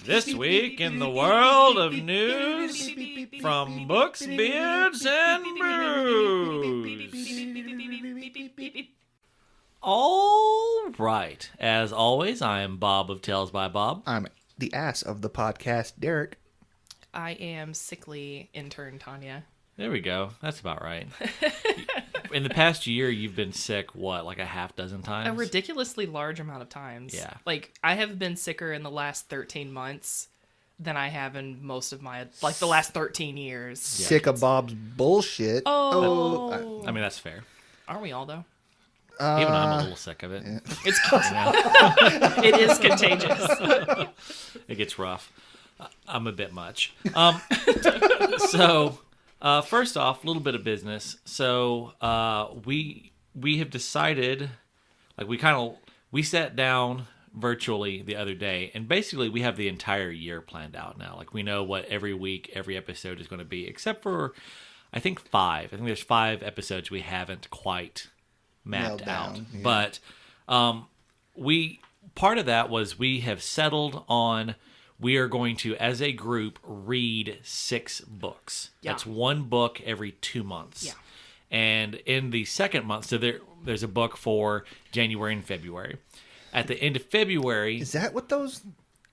This week in the world of news from books, beards, and brews. All right. As always, I am Bob of Tales by Bob. I'm the ass of the podcast, Derek. I am sickly intern Tanya. There we go. That's about right. In the past year, you've been sick, what, like a half dozen times? A ridiculously large amount of times. Yeah. Like, I have been sicker in the last 13 months than I have in most of my, like, the last 13 years. Yeah. Sick of Bob's bullshit. Oh. I mean, that's fair. Aren't we all, though? Even I'm a little sick of it. Yeah. It's It is contagious. It gets rough. I'm a bit much. So, first off, a little bit of business. So, we have decided, like we sat down virtually the other day, and basically we have the entire year planned out now. Like we know what every week, every episode is going to be, except for, I think 5. I think there's 5 episodes we haven't quite mapped out. Yeah. But part of that was we have settled on we are going to, as a group, read 6 books. Yeah. That's 1 book every 2 months. Yeah. And in the second month, so there's a book for January and February. At the end of February... Is that what those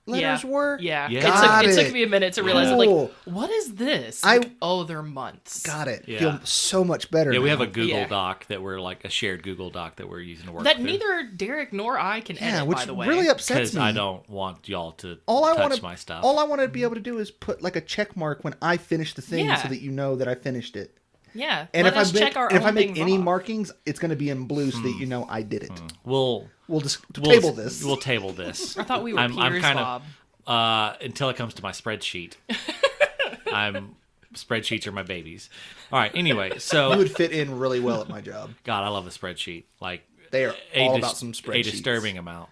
letters were? Yeah. Yeah. It took me a minute to realize, Cool. like, what is this? They're months. Got it. Yeah. Feel so much better Yeah, we now. have a Google Yeah. Doc that we're like a shared Google Doc that we're using to work That through. neither Derek nor I can edit, which by the way. really upsets Because me. I don't want y'all to I touch my stuff. All I want to be able to do is put like a check mark when I finish the thing Yeah. so that you know that I finished it. Yeah. And let if us check our if own I make things any off. markings, it's going to be in blue so that you know I did it. We'll Table this. We'll table this. I thought we were I'm peers, kind Bob. of until it comes to my spreadsheet. Spreadsheets are my babies. All right. Anyway, so You would fit in really well at my job. God, I love a spreadsheet. Like They are all about some spreadsheets. A disturbing amount.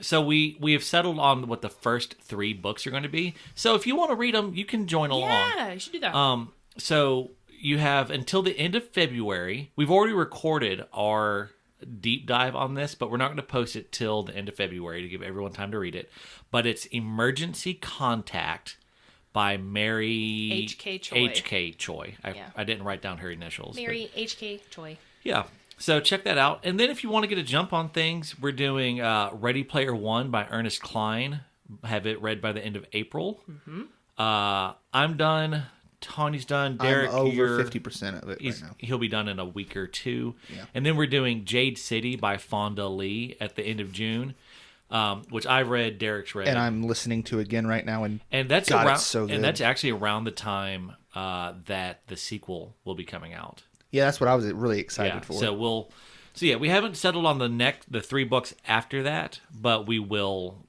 So we have settled on what the first 3 books are going to be. So if you want to read them, you can join along. Yeah, you should do that. So you have until the end of February. We've already recorded our deep dive on this, but we're not going to post it till the end of February to give everyone time to read it. But it's Emergency Contact by Mary H.K. Choi. H.K. Choi. Yeah. I didn't write down her initials. Mary H.K. Choi. Yeah. So check that out. And then if you want to get a jump on things, we're doing Ready Player One by Ernest Cline. Have it read by the end of April. Mm-hmm. I'm done. Tony's done. Derek, I'm over you're 50% of it right now. He'll be done in a week or 2. Yeah. And then we're doing Jade City by Fonda Lee at the end of June, which I've read, Derek's read. And I'm listening to again right now. And that's God, around, it's so good. And that's actually around the time that the sequel will be coming out. yeah, that's what I was really excited for. So we haven't settled on the 3 books after that, but we will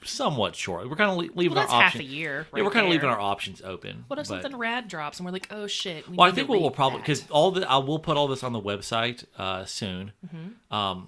somewhat shortly. We're kind of leaving Well, that's our half options. a year. Yeah, we're kind of there. leaving our options open. What if but- something rad drops and we're like, oh shit? Well, I need think to what we'll read probably, that. because I will put all this on the website soon. Mm-hmm.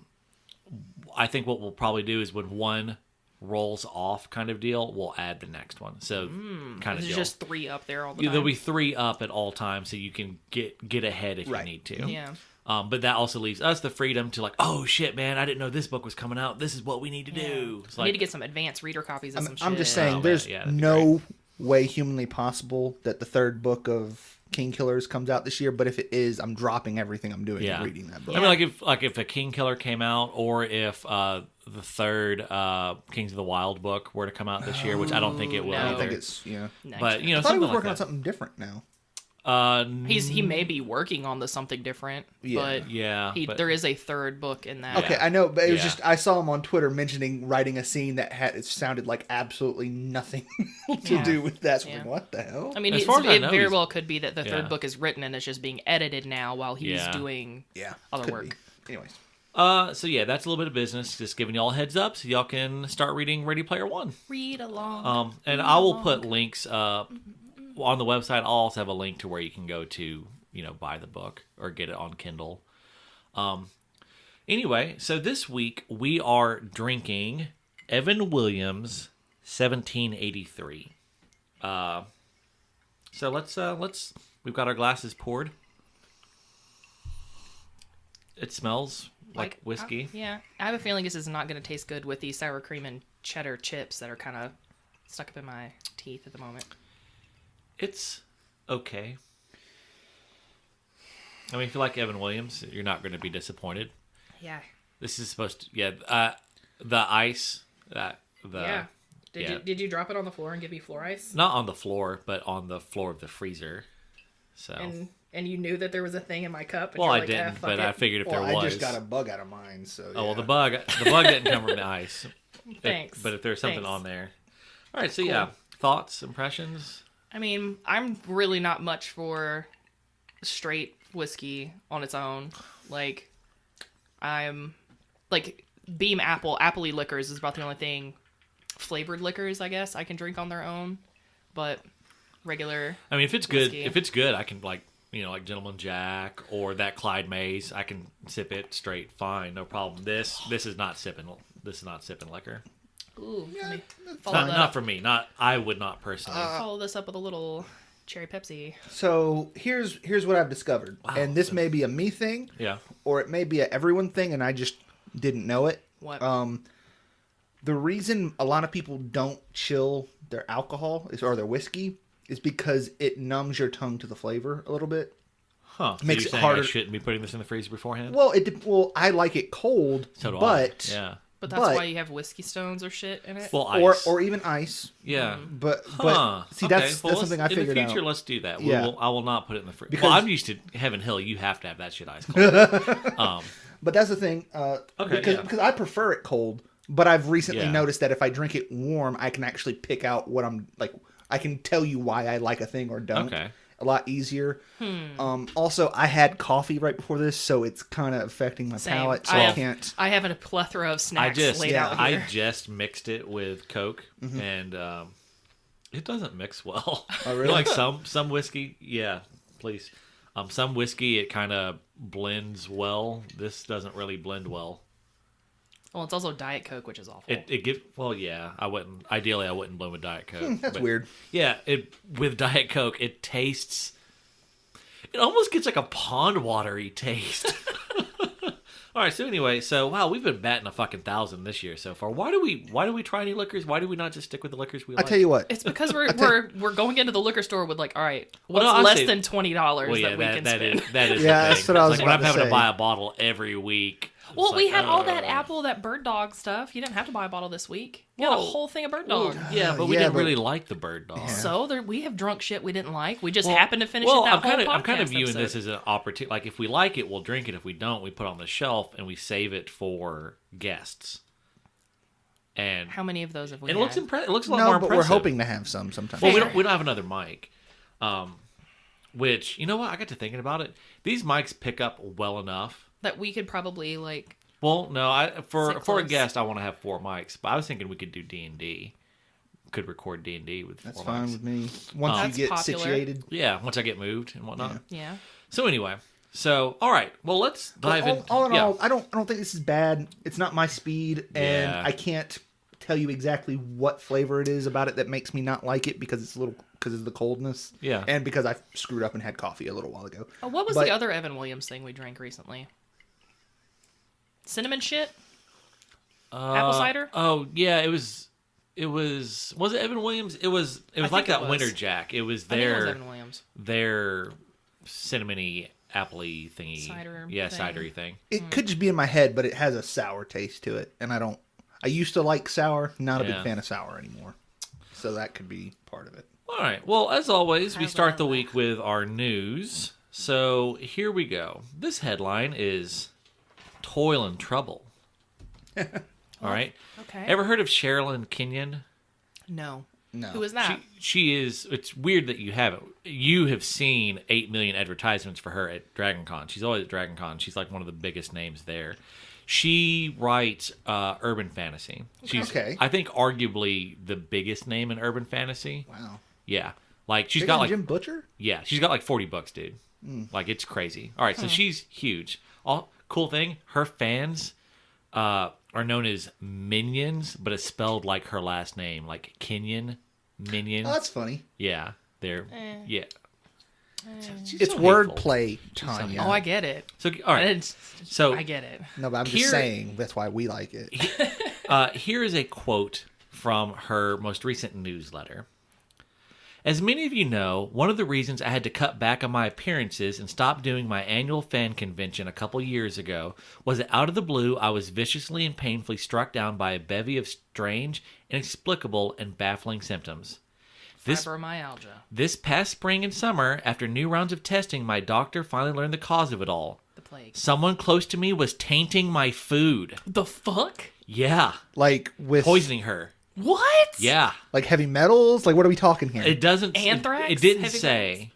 I think what we'll probably do is when one rolls off kind of deal, we'll add the next one. So kind of There's deal. just 3 up there all the Yeah, time. there'll be 3 up at all times, so you can get ahead if Right. you need to. Yeah. But that also leaves us the freedom to like, oh shit, man, I didn't know this book was coming out. This is what we need to do. It's We need to get some advanced reader copies of some shit. I'm just saying, Oh, there's yeah, that'd be no way humanly possible that the 3rd book of King Killers comes out this year. But if it is, I'm dropping everything I'm doing and reading that book. I mean, if a King Killer came out, or if the 3rd Kings of the Wild book were to come out this year, which I don't think it will. No. I don't either. think it's Next But year. I thought he something was like working on that. something different now. He may be working on something different, but Yeah, but- there is a 3rd book in that. Okay, I know, but it was Yeah. just I saw him on Twitter mentioning writing a scene that it sounded like absolutely nothing to Yeah. do with that. So I'm Yeah. like, what the hell? I mean, As far as I it know, very he's- well could be that the 3rd Yeah. book is written and it's just being edited now while he's Yeah. doing Yeah, other could work. be. Anyways, So yeah, that's a little bit of business. Just giving y'all a heads up so y'all can start reading Ready Player One. Read along. And I will put links on the website. I'll also have a link to where you can go to, buy the book or get it on Kindle. Anyway, so this week we are drinking Evan Williams 1783. So we've got our glasses poured. It smells like whiskey. Yeah, I have a feeling this is not going to taste good with the sour cream and cheddar chips that are kind of stuck up in my teeth at the moment. It's okay. I mean, if you like Evan Williams, you're not going to be disappointed. Yeah. This is supposed to, the ice, Did you drop it on the floor and give me floor ice? Not on the floor, but on the floor of the freezer. So. And you knew that there was a thing in my cup. And Well, you're I like, didn't, but I figured if there was. I just got a bug out of mine, so. Yeah. Oh well, the bug didn't come from the ice. Thanks. But if there's something on there, all right. So Cool. yeah, thoughts, impressions. I mean, I'm really not much for straight whiskey on its own. Like, I'm like Beam appley liquors is about the only thing, flavored liquors, I guess, I can drink on their own. But regular. I mean, if it's whiskey. good, I can like Gentleman Jack or that Clyde Mays. I can sip it straight, fine, no problem. This is not sipping. This is not sipping liquor. Ooh, Yeah, let me that's follow that Not up. for me. I would not personally. Follow this up with a little cherry Pepsi. So here's what I've discovered, Wow. and this may be a me thing, Yeah. or it may be a everyone thing, and I just didn't know it. What? The reason a lot of people don't chill their alcohol or their whiskey is because it numbs your tongue to the flavor a little bit. Huh. So Makes you're it saying harder. I shouldn't be putting this in the freezer beforehand. Well, I like it cold, So do but I. Yeah. But that's but- why you have whiskey stones or shit in it. Well, ice. or even ice. yeah. But see, Okay. that's Well, something I figured in the future, out. let's do that. Yeah. I will not put it in the freezer. Because- Well, I'm used to Heaven Hill. You have to have that shit ice cold. But that's the thing. Because I prefer it cold. But I've recently Yeah. noticed that if I drink it warm, I can actually pick out what I'm like. I can tell you why I like a thing or don't. Okay. A lot easier. Also, I had coffee right before this, so it's kind of affecting my Same. palate. So I I have- can't. I have a plethora of snacks laid out I here. just mixed it with Coke, and it doesn't mix well. Oh, really? Like some whiskey, yeah, please. Some whiskey it kind of blends well. This doesn't really blend well. Well, it's also Diet Coke, which is awful. It gives yeah. I wouldn't blend with Diet Coke. That's but weird. Yeah, with Diet Coke it tastes. It almost gets like a pond watery taste. All right. So anyway, wow, we've been batting a fucking 1,000 this year so far. Why do we try any liquors? Why do we not just stick with the liquors we I like? tell you what. It's because we're going into the liquor store with like, all right, what's no, I'll less say- than $20 Well, yeah, that we can that spend? is Yeah, the that's thing. what I It's was like when I'm about to having to say. buy a bottle every week. Well, it's we like, had all that apple, that bird dog stuff. You didn't have to buy a bottle this week. You had a Well, whole thing of bird dog. Yeah, but we Yeah, didn't but- really like the bird dog. So we have drunk shit we didn't like. We just happened to finish it Well, that whole I'm kind of podcast viewing episode. this as an opportunity. Like, if we like it, we'll drink it. If we don't, we put it on the shelf and we save it for guests. And How many of those have we it had? looks impressive. It looks a lot No, more but impressive. we're hoping to have some sometime. Well, Fair. we don't have another mic. Which, you know what? I got to thinking about it. These mics pick up well enough. That we could probably like. Well, no, for Sit a close. guest, I want to have 4 mics. But I was thinking we could do D&D. Could record D&D with 4 That's mics. fine with me. Once That's you get popular. situated. Yeah, once I get moved and whatnot. Yeah. So anyway, all right. Well, let's dive in. All in yeah. all, I don't think this is bad. It's not my speed, and Yeah. I can't tell you exactly what flavor it is about it that makes me not like it because of the coldness. Yeah. And because I screwed up and had coffee a little while ago. What was But- the other Evan Williams thing we drank recently? Cinnamon shit? Apple cider? Oh yeah, it was. Was it Evan Williams? It was think like it that was. Winter Jack. It was I think it was their Evan Williams. cinnamony appley thingy. Cider Yeah, thing. cidery thing. It could just be in my head, but it has a sour taste to it, and I used to like sour, not a Yeah. big fan of sour anymore. So that could be part of it. All right. Well, as always, we How's start that? the week with our news. So here we go. This headline is "Toil and Trouble." All right. Okay. Ever heard of Sherilyn Kenyon? No. No. Who is that? She is. It's weird that you haven't. You have seen 8 million advertisements for her at Dragon Con. She's always at Dragon Con. She's like one of the biggest names there. She writes urban fantasy. She's, Okay. I think, arguably the biggest name in urban fantasy. Wow. Yeah, like she's Bigger got than like Jim Butcher? yeah, she's got like 40 books, dude. Like it's crazy. All right, so she's huge. Cool thing, her fans are known as Minions, but it's spelled like her last name, like Kenyon Minions. Oh, that's funny. Yeah, they're yeah. She's It's so wordplay, so Tanya. Oh, I get it. So all right. I get it. No, but I'm Here- just saying that's why we like it. Here is a quote from her most recent newsletter. As many of you know, one of the reasons I had to cut back on my appearances and stop doing my annual fan convention a couple years ago was that out of the blue I was viciously and painfully struck down by a bevy of strange, inexplicable, and baffling symptoms. Fibromyalgia. This past spring and summer, after new rounds of testing, my doctor finally learned the cause of it all. The plague. Someone close to me was tainting my food. The fuck? Yeah. Like with Poisoning her. What? Yeah. like heavy metals. Like what are we talking here? It doesn't. Anthrax? It didn't Heavy say.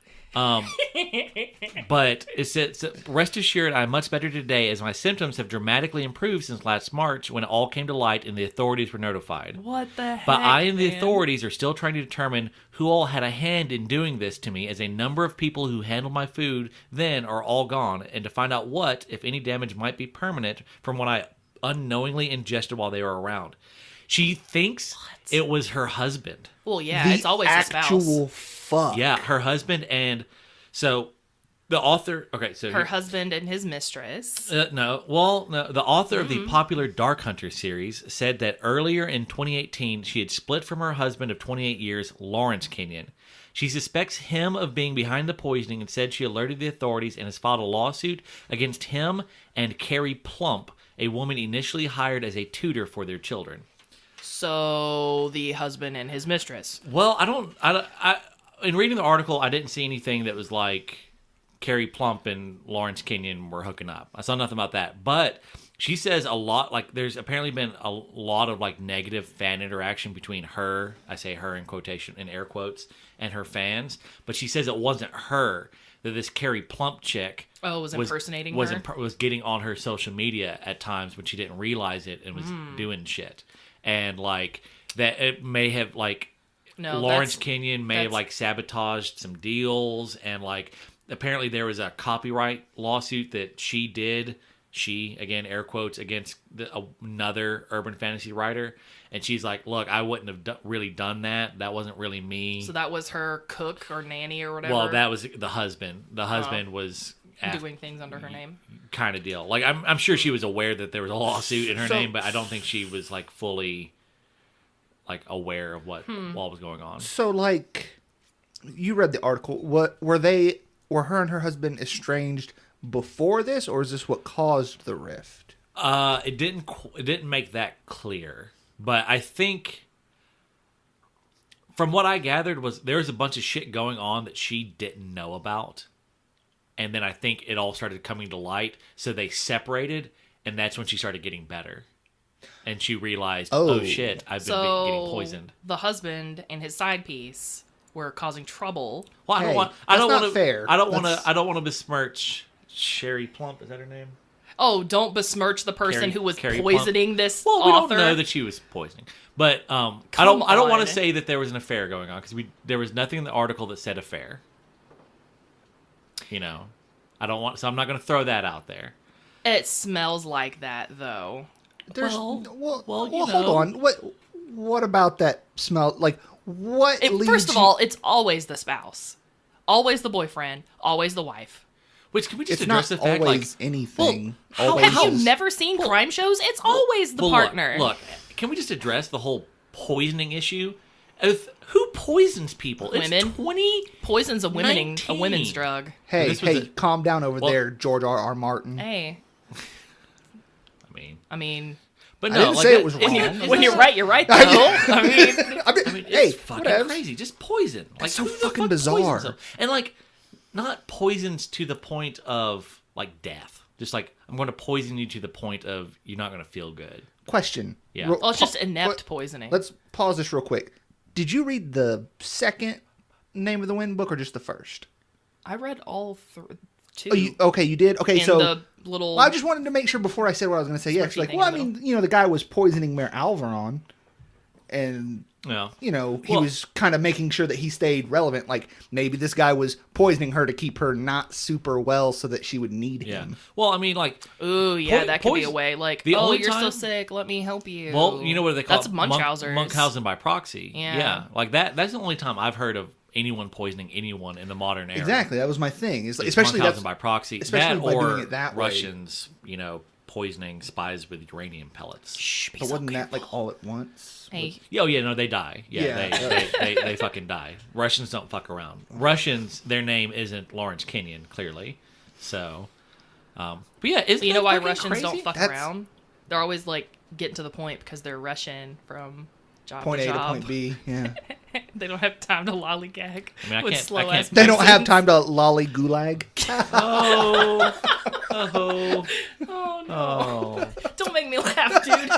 But it said, rest assured, I'm much better today as my symptoms have dramatically improved since last March when it all came to light and the authorities were notified. What the heck? But I and the man? authorities are still trying to determine who all had a hand in doing this to me, as a number of people who handled my food then are all gone, and to find out what, if any, damage might be permanent from what I unknowingly ingested while they were around. She thinks it was her husband. Well, yeah, it's always the actual spouse. fuck. Yeah, her husband. And so the author. Okay, so Her husband and his mistress. no. The author of the popular Dark Hunter series said that earlier in 2018 she had split from her husband of 28 years, Lawrence Kenyon. She suspects him of being behind the poisoning and said she alerted the authorities and has filed a lawsuit against him and Carrie Plump, a woman initially hired as a tutor for their children. So the husband and his mistress. Well, in reading the article, I didn't see anything that was like Carrie Plump and Lawrence Kenyon were hooking up. I saw nothing about that. But she says a lot, like there's apparently been a lot of like negative fan interaction between her, I say her in quotation, in air quotes, and her fans. But she says it wasn't her, that this Carrie Plump chick was impersonating her? Was getting on her social media at times when she didn't realize it and was doing shit. And like that it may have like Lawrence Kenyon may have like sabotaged some deals, and like apparently there was a copyright lawsuit that she again air quotes against another urban fantasy writer, and she's like, look, I wouldn't have really done that wasn't really me. So that was her cook or nanny or whatever. Well, that was the husband was doing things under her name, kind of deal. Like I'm sure she was aware that there was a lawsuit in her name, but I don't think she was like fully like aware of what was going on. So like, you read the article. What were her and her husband estranged before this, or is this what caused the rift? It didn't make that clear, but I think from what I gathered was there was a bunch of shit going on that she didn't know about. And then I think it all started coming to light. So they separated, and that's when she started getting better. And she realized, oh shit, I've been getting poisoned. The husband and his side piece were causing trouble. Well, I don't want to besmirch Sherry Plump. Is that her name? Oh, don't besmirch the person who was Carrie poisoning Plump. this Well, we author. don't know that she was poisoning, but I don't want to say that there was an affair going on because there was nothing in the article that said affair. You know, so I'm not going to throw that out there. It smells like that, though. Hold on. What about that smell? Like, First of all, it's always the spouse, always the boyfriend, always the wife. Which can we just it's address not the fact always anything. Have you never seen crime shows? It's always the partner. Look, can we just address the whole poisoning issue? Who poisons people? Women. It's 20. Poison's a women's drug. Hey, calm down over there, George R.R. Martin. Hey. I mean, but no, I didn't say it was wrong. When you're right, you're right. Though. I mean, it's fucking crazy. Just poison. That's so fucking bizarre. And like, not poisons to the point of like death. Just like I'm going to poison you to the point of you're not going to feel good. Question. Yeah. Well, it's just inept poisoning. Let's pause this real quick. Did you read the second Name of the Wind book or just the first? I read all two. Oh, you did? Okay, in so the little... I just wanted to make sure before I said what I was going to say. Yes, like, well, I mean, the guy was poisoning Mayor Alvaron, and he was kind of making sure that he stayed relevant. Like maybe this guy was poisoning her to keep her not super well, so that she would need him. Well, I mean, like, ooh, yeah, that could be a way. Like, you're so sick, let me help you. Well, you know what they call Munchausen. Munchausen by proxy. Yeah, like that. That's the only time I've heard of anyone poisoning anyone in the modern era. Exactly, that was my thing. Especially Munchausen by proxy, especially that by or doing it that way. Russians, poisoning spies with uranium pellets. Shh, But wasn't that like all at once? Hey, No, they die. Yeah. They fucking die. Russians don't fuck around. Russians, their name isn't Lawrence Kenyon, clearly. So, but yeah, you know why Russians crazy? don't fuck around? They're always like getting to the point because they're Russian from job Point to A job. to point B. Yeah. They don't have time to lollygag with slow ass. They don't have time to lolly gulag. Oh Oh no! no! Don't make me laugh, dude.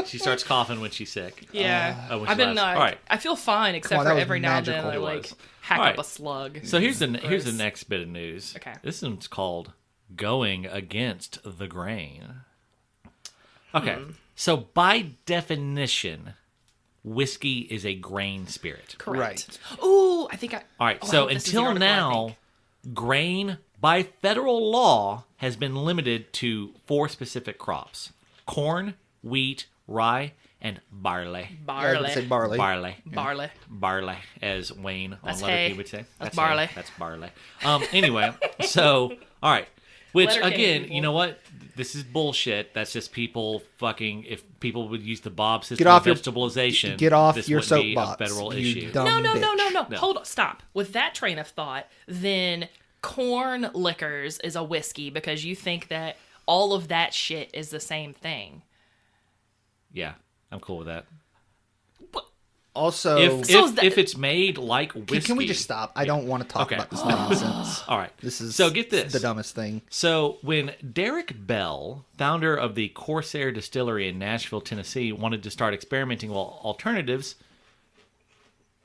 She starts coughing when she's sick. Yeah, when she I've been. laughs. All right. I feel fine except Come on, for that was every now and then I magical. like hack All up right. a slug. So here's the Gross. next bit of news. Okay. This one's called "Going Against the Grain." Okay. So by definition, whiskey is a grain spirit. Correct. Ooh, I think I. All right. Oh, I So hope this is the until article, I now, think. grain by federal law has been limited to 4 specific crops: corn, wheat, rye, and barley. I barley. would say barley. Barley. Barley, as Wayne on That's Letter hay. P would say. That's hay. barley. That's barley. Anyway, so all right. Which Letter K, again, people. you know what? This is bullshit. That's just people fucking. If people would use the Bob system Get off of your- vegetabilization, Get off this your wouldn't be a soapbox. federal you issue. dumb No. bitch. No. Hold on. Stop. With that train of thought, then corn liquors is a whiskey because you think that all of that shit is the same thing. Yeah, I'm cool with that. Also, If it's made like whiskey, can we just stop? I don't want to talk Okay. about this nonsense. All right. This is so get this. the dumbest thing. So when Derek Bell, founder of the Corsair Distillery in Nashville, Tennessee, wanted to start experimenting with alternatives,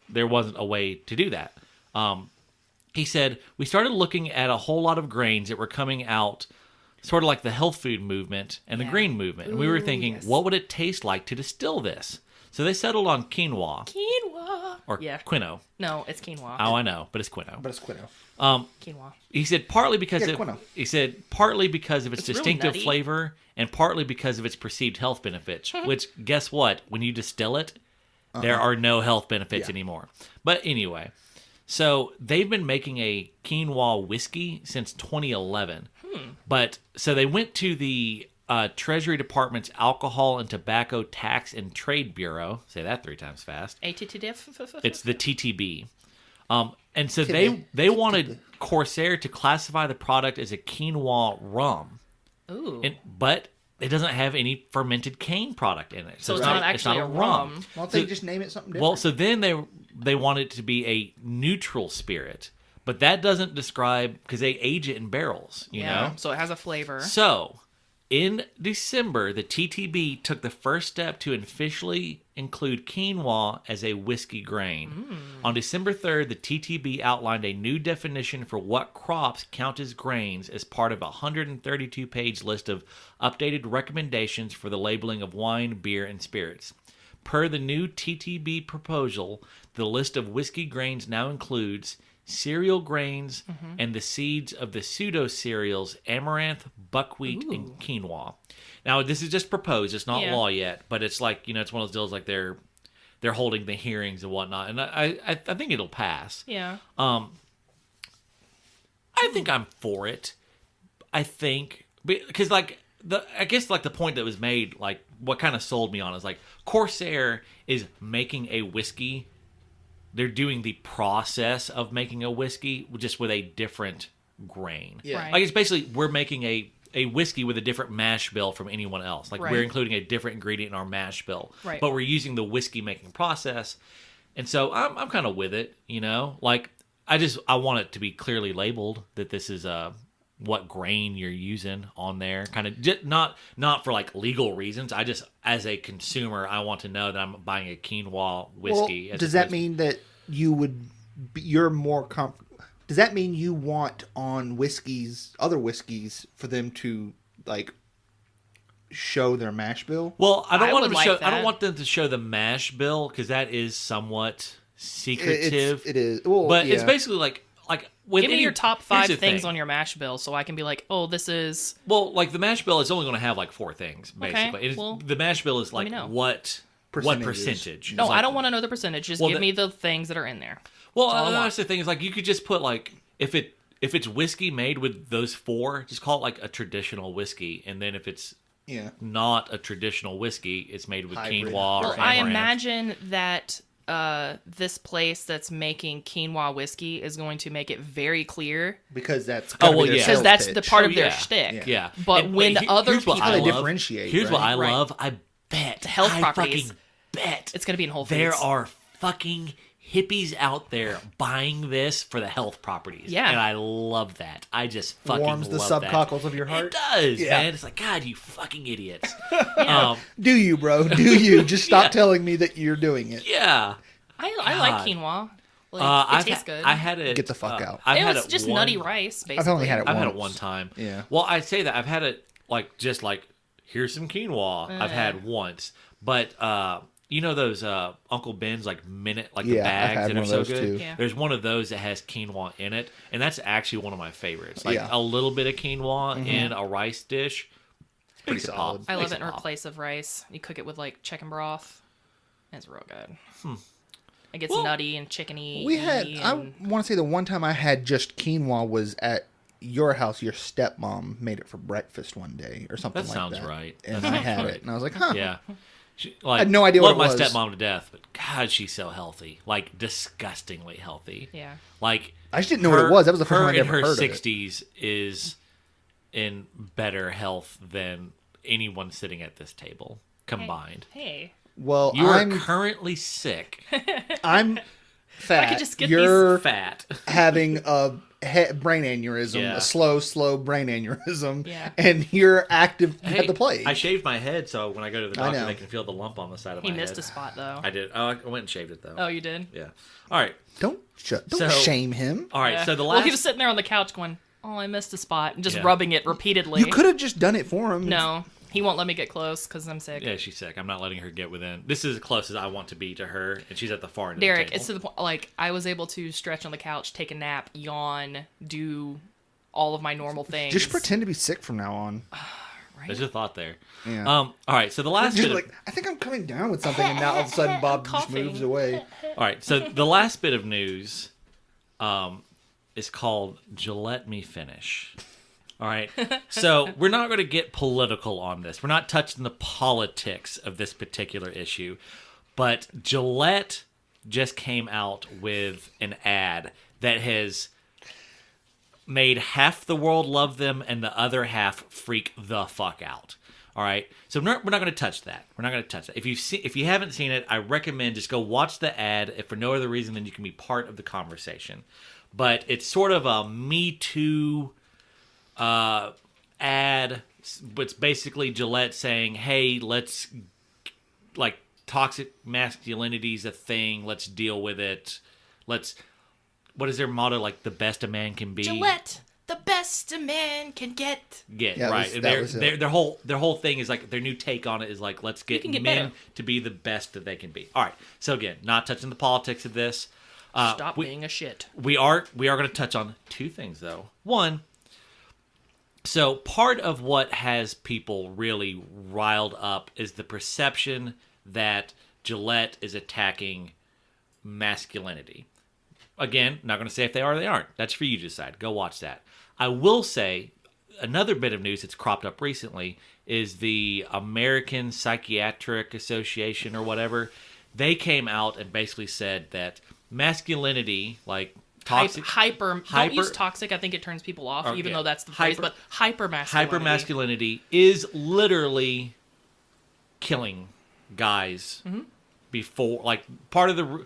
there wasn't a way to do that. He said, we started looking at a whole lot of grains that were coming out, sort of like the health food movement and the green movement. And we were thinking, what would it taste like to distill this? So they settled on quinoa. Quinoa. Or quinoa. No, it's quinoa. Oh, I know, but it's quinoa. But it's Quinoa. Quinoa. He said partly because Quinoa. of its It's really distinctive nutty. flavor and partly because of its perceived health benefits. Which, guess what? When you distill it, there are no health benefits anymore. But anyway, so they've been making a quinoa whiskey since 2011. But so they went to the Treasury Department's Alcohol and Tobacco Tax and Trade Bureau. Say that 3 times fast. ATTF. It's the TTB. And so they wanted Corsair to classify the product as a quinoa rum. Ooh. But it doesn't have any fermented cane product in it. So it's not actually a rum. Why don't they just name it something different? Well, so then they want it to be a neutral spirit. But that doesn't describe, because they age it in barrels, you know? So it has a flavor. So, in December, the TTB took the first step to officially include quinoa as a whiskey grain. On December 3rd, the TTB outlined a new definition for what crops count as grains as part of a 132-page list of updated recommendations for the labeling of wine, beer, and spirits. Per the new TTB proposal, the list of whiskey grains now includes cereal grains and the seeds of the pseudo-cereals amaranth, buckwheat, and quinoa. Now, this is just proposed. It's not law yet, but it's like, it's one of those deals like they're holding the hearings and whatnot, and I think it'll pass. Yeah. I think I'm for it. I think, because I guess the point that was made, like what kind of sold me on is like Corsair is making a whiskey. They're doing the process of making a whiskey just with a different grain. Yeah. Right. Like it's basically we're making a whiskey with a different mash bill from anyone else. Like we're including a different ingredient in our mash bill. Right. But we're using the whiskey making process. And so I'm kind of with it, Like I want it to be clearly labeled that this is what grain you're using on there. Kind of just not for like legal reasons. I just, as a consumer, I want to know that I'm buying a quinoa whiskey. Well, does that mean that you're more does that mean you want on other whiskeys, for them to like show their mash bill? Well, I don't want them to like show. that. I don't want them to show the mash bill because that is somewhat secretive. It is. Well, but yeah. it's basically like with Give me your top here's 5 the things thing. on your mash bill so I can be like, oh, this is... Well, like the mash bill is only going to have like 4 things basically. Okay, well, The mash bill is like me know. what what percentage. No, like, I don't want to know the percentage. Just give me the things that are in there. Well, that's the thing is like you could just put like if it's whiskey made with those 4, just call it like a traditional whiskey, and then if it's not a traditional whiskey, it's made with quinoa. Well, I imagine that this place that's making quinoa whiskey is going to make it very clear because that's because that's the part of their shtick. Yeah, but and when other people how they differentiate. Here's what I love. I bet the health properties. Fucking bet it's going to be in Whole Foods. There are fucking hippies out there buying this for the health properties. Yeah. And I love that. I just fucking warms the love subcockles of your heart. It does, man. It's like, God, you fucking idiots. Do you, bro? Do you? Just stop telling me that you're doing it. Yeah. I like quinoa. Like, it tastes good. I had it. Get the fuck out. It was just nutty rice, basically. I've only had it once. I've had it one time. Yeah. Well, I say that. I've had it just like, here's some quinoa. I've had once. But you know those Uncle Ben's like the bags that are so good? Yeah. There's one of those that has quinoa in it, and that's actually one of my favorites. Like a little bit of quinoa in a rice dish. Pretty solid. I love it in replace of rice. You cook it with like chicken broth. It's real good. It gets nutty and chickeny. I want to say the one time I had just quinoa was at your house. Your stepmom made it for breakfast one day or something like that. That sounds right. And I had it, and I was like, huh. Yeah. I had no idea what it was. Love my stepmom to death, but God, she's so healthy. Like, disgustingly healthy. Yeah. Like, I just didn't know what it was. That was the first time I ever heard of it. Her in her 60s is in better health than anyone sitting at this table combined. Hey. Well, you are currently sick. I'm fat. I could just get You're fat. having a brain aneurysm, a slow brain aneurysm, and you're active at the plate. I shaved my head so when I go to the doctor, they can feel the lump on the side of my head. He missed a spot, though. I did. Oh, I went and shaved it, though. Oh, you did? Yeah. All right. Don't shame him. All right. So the last... Well, he was sitting there on the couch going, oh, I missed a spot, and just rubbing it repeatedly. You could have just done it for him. No. He won't let me get close because I'm sick. Yeah, she's sick. I'm not letting her get within. This is as close as I want to be to her, and she's at the far end Derek, of the table. it's to the point, like, I was able to stretch on the couch, take a nap, yawn, do all of my normal things. Just pretend to be sick from now on. Right? There's a thought there. Yeah. All right, so the last bit of... I think I'm coming down with something, and now all of a sudden Bob just moves away. All right, so the last bit of news is called Gillette Me Finish. All right, so we're not going to get political on this. We're not touching the politics of this particular issue. But Gillette just came out with an ad that has made half the world love them and the other half freak the fuck out. All right, so we're not going to touch that. We're not going to touch that. If you haven't seen it, I recommend just go watch the ad. If for no other reason than you can be part of the conversation. But it's sort of a Me Too ad. It's basically Gillette saying, "Hey, let's toxic masculinity is a thing. Let's deal with it. Let's." What is their motto? Like the best a man can be. Gillette, the best a man can get. Right. Their whole thing is like their new take on it is like let's get men better to be the best that they can be. All right. So again, not touching the politics of this. Stop being a shit. We are going to touch on two things though. One. So part of what has people really riled up is the perception that Gillette is attacking masculinity. Again, not going to say if they are or they aren't. That's for you to decide. Go watch that. I will say another bit of news that's cropped up recently is the American Psychiatric Association or whatever. They came out and basically said that masculinity, like toxic, don't use toxic. I think it turns people off, even though that's the phrase. But hypermasculinity is literally killing guys. Mm-hmm. Before, like part of the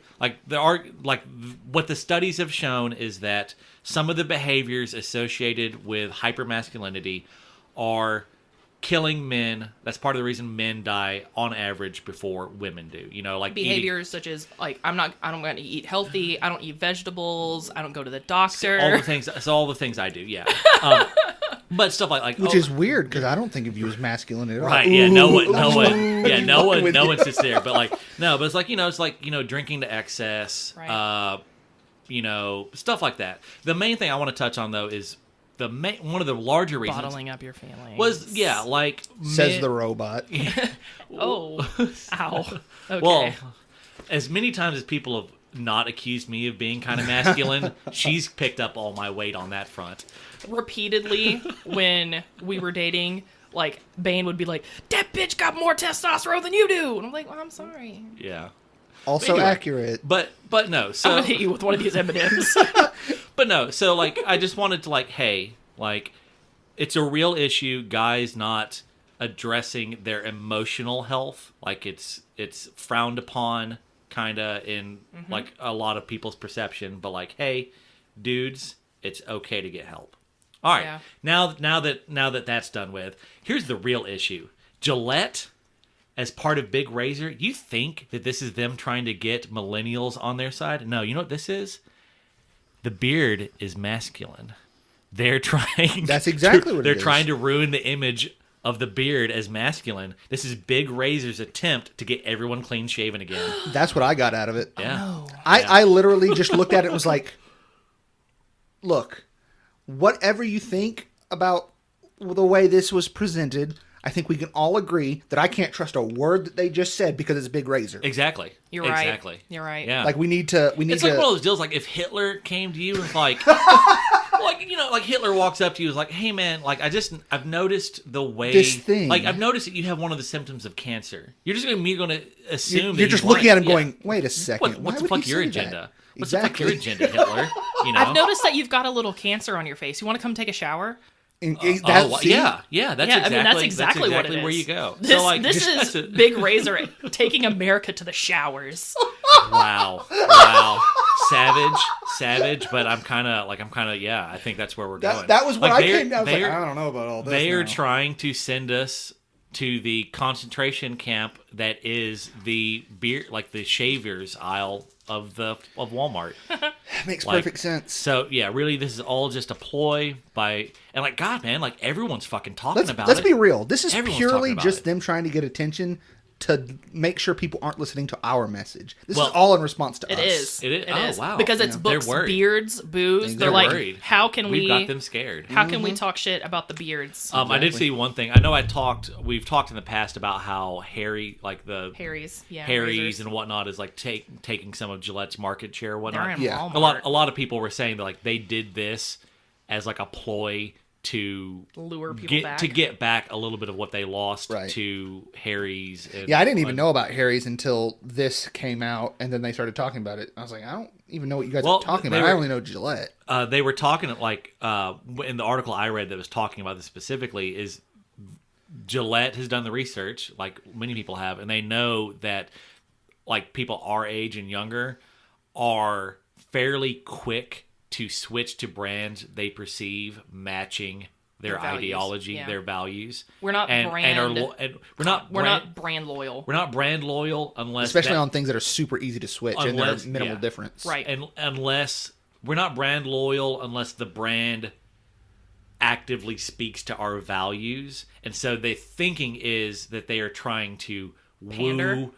what the studies have shown is that some of the behaviors associated with hypermasculinity are killing men. That's part of the reason men die on average before women do. You know, like behaviors such as like I don't want to eat healthy. I don't eat vegetables. I don't go to the doctor. All the things I do. Yeah. But stuff like which is weird because I don't think of you as masculine at all. Right? Yeah. No one sits there. But but it's like drinking to excess. Right. Stuff like that. The main thing I want to touch on though is one of the larger reasons bottling up your feelings was says the robot. Oh, ow. Okay. Well, as many times as people have not accused me of being kind of masculine, she's picked up all my weight on that front. Repeatedly, when we were dating, like, Bane would be like, that bitch got more testosterone than you do. And I'm like, well, I'm sorry. Yeah. Also anyway, accurate. But no. So I'm going to hit you with one of these M&Ms. But no. So, like, I just wanted to, like, hey, like, it's a real issue. Guys not addressing their emotional health. Like, it's frowned upon kind of in, like, a lot of people's perception. But, like, hey, dudes, it's okay to get help. All right, Yeah. now that that's done with, here's the real issue. Gillette, as part of Big Razor, you think that this is them trying to get millennials on their side? No, you know what this is? The beard is masculine. They're trying. That's exactly what it is. They're trying to ruin the image of the beard as masculine. This is Big Razor's attempt to get everyone clean shaven again. That's what I got out of it. Yeah. Oh, no. I literally just looked at it and was like, look, whatever you think about the way this was presented, I think we can all agree that I can't trust a word that they just said because it's Big Razor. Exactly. You're right. Exactly. You're right. Yeah. Like we need to. It's like one of those deals. Like if Hitler came to you and like, like Hitler walks up to you and is like, "Hey man, like I've noticed the way This thing. Like I've noticed that you have one of the symptoms of cancer. You're just going to assume You're that just you looking want- at him yeah. going, wait a second. What's the why would fuck he your say agenda? that? What's the fuck your agenda, Hitler? You know. I've noticed that you've got a little cancer on your face. You want to come take a shower? Yeah. That's Yeah, exactly. I mean, that's exactly what it is. where you go. This, So like, this is Big Razor taking America to the showers. Wow, savage. But I'm kind of yeah. I think that's where we're going. That was what Like, I came down. I was like, I don't know about all this. They are now. trying to send us to the concentration camp that is the beer, like the shavers aisle of Walmart. That makes Like, perfect sense. So yeah, really, this is all just a ploy by and like God, man, like everyone's fucking talking about Let's it. be real. This is Everyone's purely talking about just it. them trying to get attention to make sure people aren't listening to our message. This Well, is all in response to It us. is. It is? It Oh, is. wow. Because it's Yeah. books, They're worried. beards, booze. They're like, worried. how can We've got them scared. How can we talk shit about the beards? I did see one thing. I know we've talked in the past about how Harry, like the Harry's, yeah, Harry's razors. and whatnot, is like taking some of Gillette's market share and whatnot. They're in Yeah. Walmart. A lot of people were saying that like they did this as like a ploy to Lure people back. get back a little bit of what they lost Right. to Harry's. And, Yeah, I didn't even know about Harry's until this came out, and then they started talking about it. I was like, I don't even know what you guys are talking about. I only know Gillette. They were talking like in the article I read that was talking about this specifically is Gillette has done the research, like many people have, and they know that like people our age and younger are fairly quick to switch to brands they perceive matching their values, ideology, yeah. their values. We're not and we're not brand loyal. We're not brand loyal unless Especially on things that are super easy to switch and Unless- they're minimal yeah. difference. Right. And unless we're not brand loyal unless the brand actively speaks to our values. And so the thinking is that they are trying to Pander?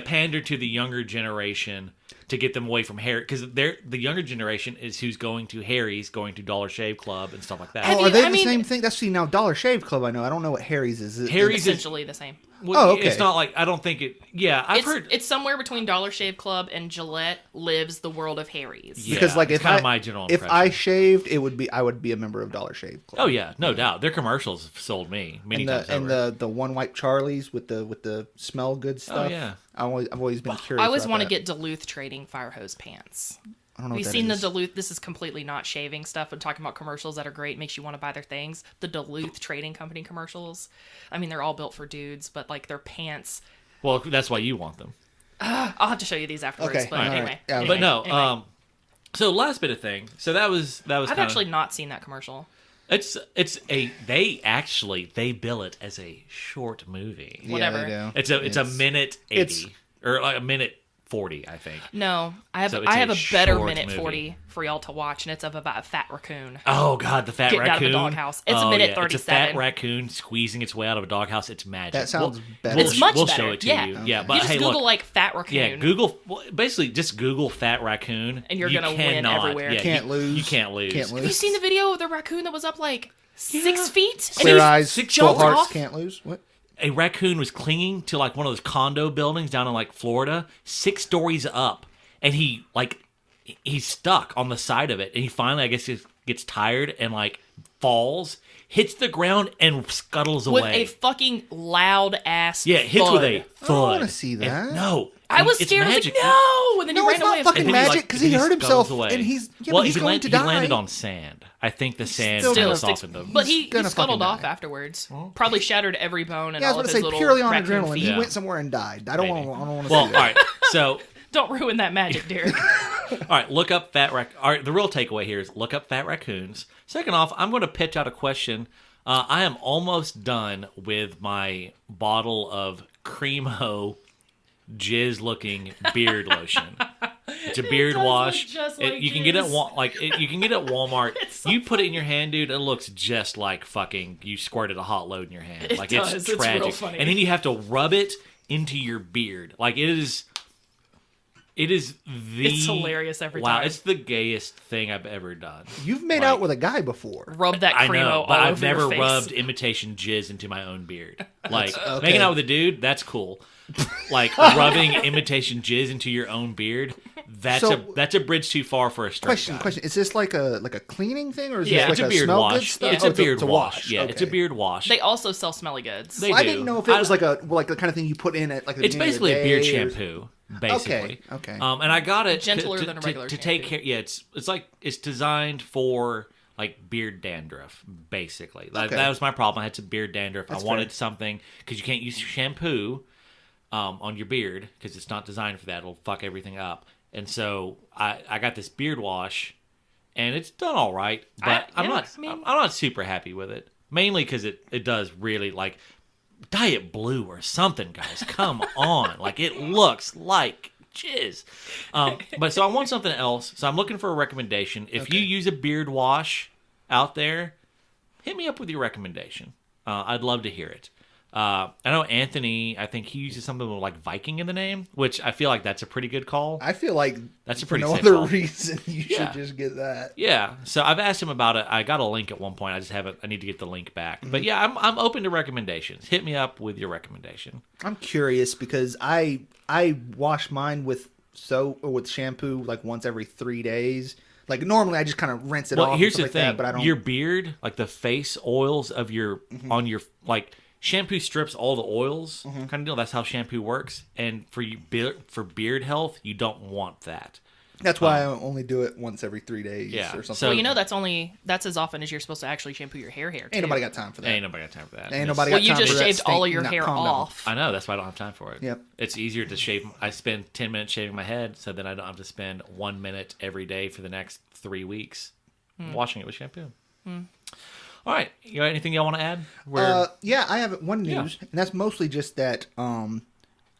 pander to the younger generation to get them away from Harry, because the younger generation is who's going to Harry's, going to Dollar Shave Club and stuff like that. Oh, are they the same thing? That's now Dollar Shave Club. I know. I don't know what Harry's is. Harry's essentially the same. Well, okay. It's not like I don't think it. Yeah, I've heard It's somewhere between Dollar Shave Club and Gillette lives the world of Harry's. Yeah, because like it's if kinda I my general if impression. I shaved, I would be a member of Dollar Shave Club. Oh yeah, no doubt. Their commercials have sold me many times over. And the one wipe Charlies with the smell good stuff. Oh, yeah. I've always been curious. I always about want to that. get Duluth Trading fire hose pants. I don't know. Have you what that seen the is. Duluth? This is completely not shaving stuff. I'm talking about commercials that are great, makes you want to buy their things. The Duluth Trading Company commercials. I mean, they're all built for dudes, but like their pants. Well, that's why you want them. I'll have to show you these afterwards. Okay, But all right. anyway, Yeah, anyway, But no, anyway. so last bit of thing. So that was I've kinda, actually not seen that commercial. they bill it as a short movie. Whatever. Yeah, they do. It's a minute 80 or like a minute 40, I think. No, I have a better minute movie. 40 for y'all to watch, and it's about a fat raccoon. Oh God, the fat getting raccoon! Getting out of the doghouse. It's a minute 37. It's a fat raccoon squeezing its way out of a doghouse. It's magic. That sounds better. It's much we'll better. show it to you. Okay. Yeah, but you just hey, Google look, fat raccoon. Yeah, Google. Basically, just Google fat raccoon, and you're gonna win everywhere. Yeah, can't lose. You can't lose. Have you seen the video of the raccoon that was up 6 feet? Clear eyes, 12 hearts, off? can't lose. What? A raccoon was clinging to one of those condo buildings down in Florida, 6 stories up, and he's stuck on the side of it, and he finally, I guess, gets tired and falls, hits the ground, and scuttles away with a fucking loud ass. Yeah, hits thud. with a thud. I want to see that. No. I was scared. I was like, no! And then he ran it's away. not fucking magic because he hurt himself, and he's going to die. He landed on sand. I think the sand still softened him. But he scuttled off afterwards. Probably shattered every bone and all of his little purely on raccoon adrenaline. feet. He went somewhere and died. I don't want to see that. Well, all right. So don't ruin that magic, Derek. all right, look up fat raccoon. All right, the real takeaway here is look up fat raccoons. Second off, I'm going to pitch out a question. I am almost done with my bottle of Cremo jizz-looking beard lotion. It's a beard wash. You can get it you can get it at Walmart. You put it in your hand, dude. It looks just like fucking you squirted a hot load in your hand. It's tragic. It's real funny. And then you have to rub it into your beard. It's hilarious every time. Wow, it's the gayest thing I've ever done. You've made out with a guy before. Rub that Cremo but all I've over never your face. rubbed imitation jizz into my own beard. Okay. Making out with a dude, that's cool. Rubbing imitation jizz into your own beard, that's a bridge too far for a straight guy. Question: is this like a cleaning thing, or is it's this a like beard smell wash? good stuff? It's a beard wash. Yeah, okay. it's a beard wash. They also sell smelly goods. I didn't know if it was like the kind of thing you put in at the It's basically of the a beard day shampoo. Basically, okay. And I got it gentler than a regular to shampoo. take care. Yeah, it's designed for beard dandruff. Basically, that was my problem. I had some beard dandruff. That's I wanted fair. something because you can't use shampoo on your beard because it's not designed for that. It'll fuck everything up. And so I got this beard wash, and it's done all right. But I'm not super happy with it. Mainly because it does really Diet Blue or something, guys. Come on. It looks like jizz. But so I want something else. So I'm looking for a recommendation. If you use a beard wash out there, hit me up with your recommendation. I'd love to hear it. I know Anthony, I think he uses something with Viking in the name, which I feel like that's a pretty good call. I feel like that's a pretty for no safe other call. reason you should just get that. Yeah. So I've asked him about it. I got a link at one point. I just haven't. I need to get the link back. But yeah, I'm open to recommendations. Hit me up with your recommendation. I'm curious because I wash mine with soap or with shampoo once every 3 days. Normally I just kind of rinse it off. Here's the like thing. That, but I don't. Your beard, the face oils of your on your shampoo strips all the oils kind of deal. That's how shampoo works. And for beard health, you don't want that. That's why I only do it once every 3 days or something. So, that's as often as you're supposed to actually shampoo your hair too. Ain't nobody got time for that. Ain't nobody got time for that. You just shaved all of your hair off. I know. That's why I don't have time for it. Yep. It's easier to shave. I spend 10 minutes shaving my head, so then I don't have to spend 1 minute every day for the next 3 weeks washing it with shampoo. All right. You got anything y'all want to add? Yeah, I have one news, and that's mostly just that,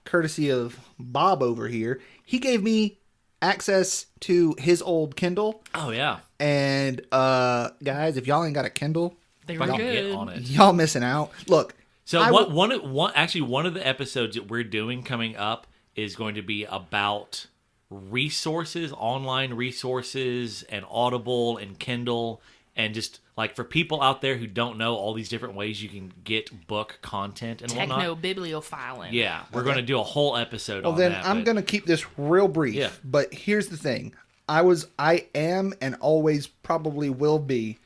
courtesy of Bob over here, he gave me access to his old Kindle. Oh, yeah. And, guys, if y'all ain't got a Kindle, they were good. Get on it. Y'all missing out. Look. So one of the episodes that we're doing coming up is going to be about resources, online resources, and Audible and Kindle, and just for people out there who don't know all these different ways you can get book content and whatnot. Techno-bibliophiling. Yeah, we're going to do a whole episode on that. that. I'm going to keep this real brief. Yeah. But here's the thing. I am and always probably will be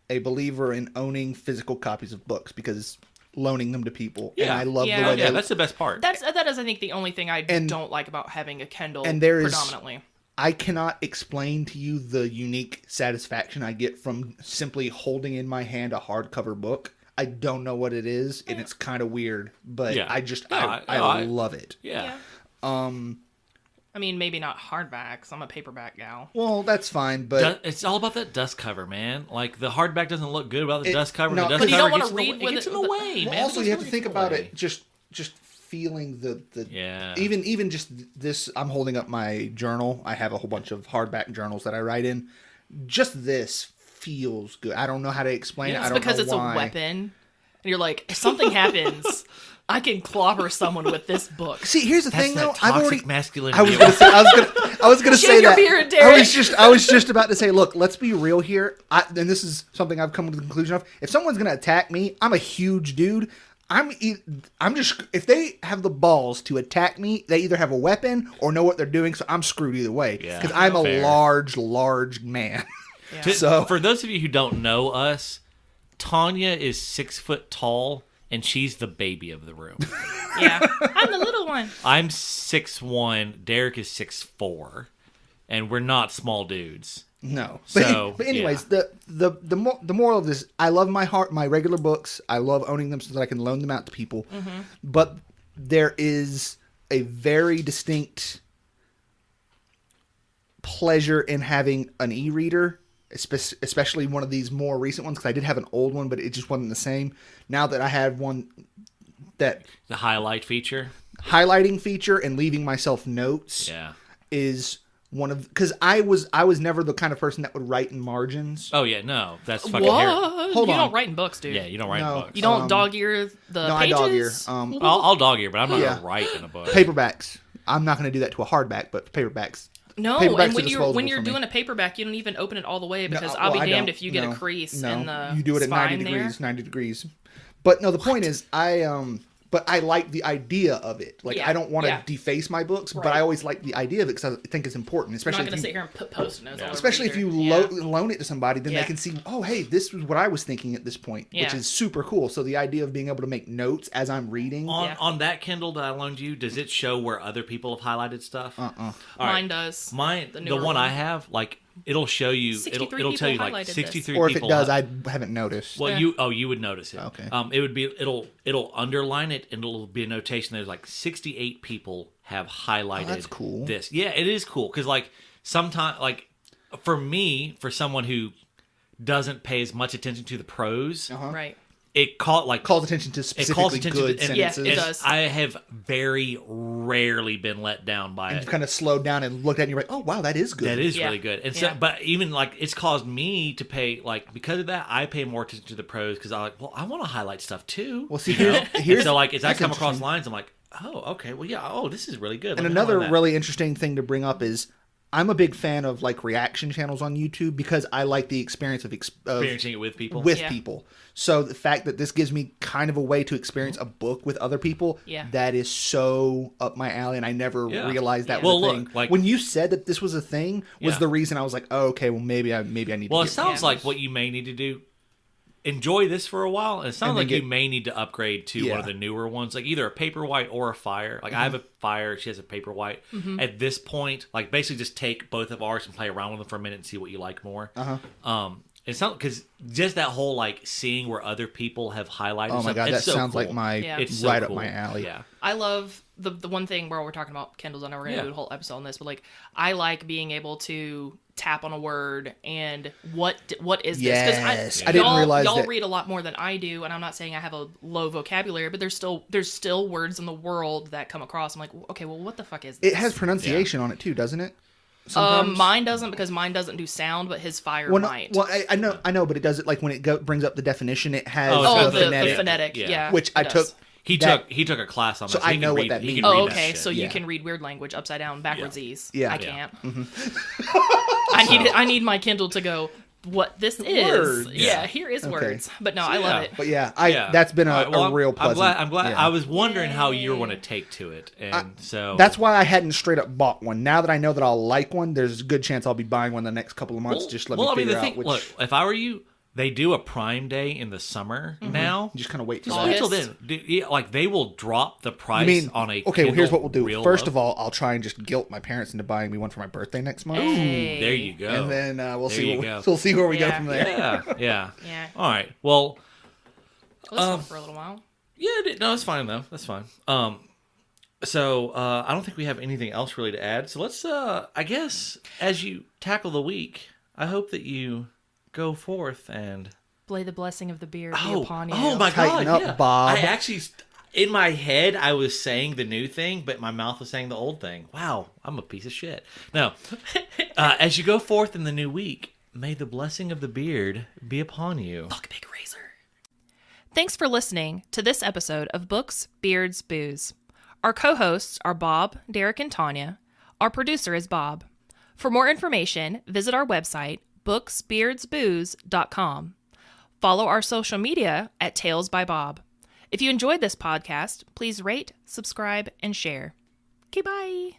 a believer in owning physical copies of books because loaning them to people. Yeah. And I love the way that's the best part. That is, I think, the only thing I don't like about having a Kindle predominantly. I cannot explain to you the unique satisfaction I get from simply holding in my hand a hardcover book. I don't know what it is, and it's kind of weird, but I love it. Yeah. I mean, maybe not hardbacks. I'm a paperback gal. Well, that's fine, but it's all about that dust cover, man. The hardback doesn't look good without the dust cover. But you don't want to read with it in the way, man. Also, you have to think about it just feeling the even just this. I'm holding up my journal. I have a whole bunch of hardback journals that I write in. Just this feels good. I don't know how to explain it. I don't know because it's why. a weapon. And you're like, if something happens, I can clobber someone with this book. See, here's the thing, though. I've already masculinity. I was gonna say that. Beard, Derek. I was just about to say, look, let's be real here. And this is something I've come to the conclusion of. If someone's gonna attack me, I'm a huge dude. I'm just, if they have the balls to attack me, they either have a weapon or know what they're doing. So I'm screwed either way because I'm a large man. Yeah. So for those of you who don't know us, Tanya is 6 foot tall. And she's the baby of the room. Yeah, I'm the little one. I'm 6'1". Derek is 6'4", and we're not small dudes. No. So, but anyways, the moral of this: I love my regular books. I love owning them so that I can loan them out to people. Mm-hmm. But there is a very distinct pleasure in having an e-reader. Especially one of these more recent ones, because I did have an old one, but it just wasn't the same. Now that I have one that the highlighting feature and leaving myself notes is one of, because I was never the kind of person that would write in margins. Oh yeah, no, that's fucking what? You don't write in books, dude. Yeah, you don't write in books. You don't dog ear the pages? I dog ear. I'll dog ear, but I'm not gonna write in a book. Paperbacks. I'm not gonna do that to a hardback, but paperbacks. No, and when you're doing a paperback, you don't even open it all the way because I'll be damned if you get a crease in the you do it at 90 degrees, 90 degrees. But no, the point is, but I like the idea of it. Like, I don't want to deface my books, but I always like the idea of it because I think it's important. Especially I'm not going to sit here and put post notes all over especially if you loan it to somebody, then they can see, oh, hey, this was what I was thinking at this point, which is super cool. So the idea of being able to make notes as I'm reading. On that Kindle that I loaned you, does it show where other people have highlighted stuff? Mine does. The one I have, like, it'll show you. It'll tell you like 63 people. Or if it does, I haven't noticed. Well, you would notice it. Okay. It would be it'll underline it and it'll be a notation. There's like 68 people have highlighted. That's cool. This, yeah, it is cool because like sometimes like for me, for someone who doesn't pay as much attention to the prose, right. It calls attention to specifically good sentences. It does. I have very rarely been let down by it. You've kind of slowed down and looked at it and you're like, oh, wow, that is good. That is really good. And so, but even like it's caused me to pay, like, because of that, I pay more attention to the prose because I'm like, well, I want to highlight stuff too. Well, see, here's so like as I come across lines, I'm like, oh, okay, well, yeah, oh, this is really good. And another really interesting thing to bring up is I'm a big fan of like reaction channels on YouTube because I like the experience of experiencing it with people. People. So the fact that this gives me kind of a way to experience a book with other people, that is so up my alley, and I never realized that was a thing. Like, when you said that this was a thing, was the reason I was like, oh, okay, well maybe I need. Well, it sounds like what you may need to do. Enjoy this for a while, and it sounds like you may need to upgrade to one of the newer ones, like either a Paperwhite or a Fire. Like I have a Fire, she has a Paperwhite. At this point, like basically just take both of ours and play around with them for a minute and see what you like more. It's not because just that whole like seeing where other people have highlighted. Oh my god, that sounds like my it's right up my alley. Yeah, I love the one thing where we're talking about Kindles. I know we're gonna do a whole episode on this, but like I like being able to tap on a word and what is this? Because I didn't realize y'all that. read a lot more than I do, and I'm not saying I have a low vocabulary, but there's still words in the world that come across. I'm like, okay, well, what the fuck is this? It has pronunciation on it too, doesn't it? Sometimes? Mine doesn't because mine doesn't do sound, but his Fire might. Well, I know, but it does it like when it brings up the definition. It has the phonetic, which I took. He took a class on that, so I know what that means. Oh, okay, so you can read weird language upside down, backwards E's. Yeah, I can't. I need my Kindle to go. What this is? Yeah, here is words. But no, I love it. But that's been a real pleasant. I'm glad. I was wondering how you were going to take to it, and so that's why I hadn't straight up bought one. Now that I know that I'll like one, there's a good chance I'll be buying one the next couple of months. Just let me figure out which. Look, if I were you. They do a Prime Day in the summer now. Just kind of wait till then. Like they will drop the price on a Kindle well, here's what we'll do. First low. of all, I'll try and just guilt my parents into buying me one for my birthday next month. Hey. There you go. And then we'll see where we go from there. Yeah. All right. Well, listen for a little while. Yeah. No, it's fine though. That's fine. So I don't think we have anything else really to add. So let's. I guess as you tackle the week, I hope that you go forth and Play the blessing of the beard be upon you. Oh my God! Tighten up, Bob. I actually, In my head, I was saying the new thing, but my mouth was saying the old thing. Wow, I'm a piece of shit. No. As you go forth in the new week, may the blessing of the beard be upon you. Fuck big razor. Thanks for listening to this episode of Books, Beards, Booze. Our co-hosts are Bob, Derek, and Tanya. Our producer is Bob. For more information, visit our website, booksbeardsbooze.com. Follow our social media at Tales by Bob. If you enjoyed this podcast, please rate, subscribe, and share. Okay, bye.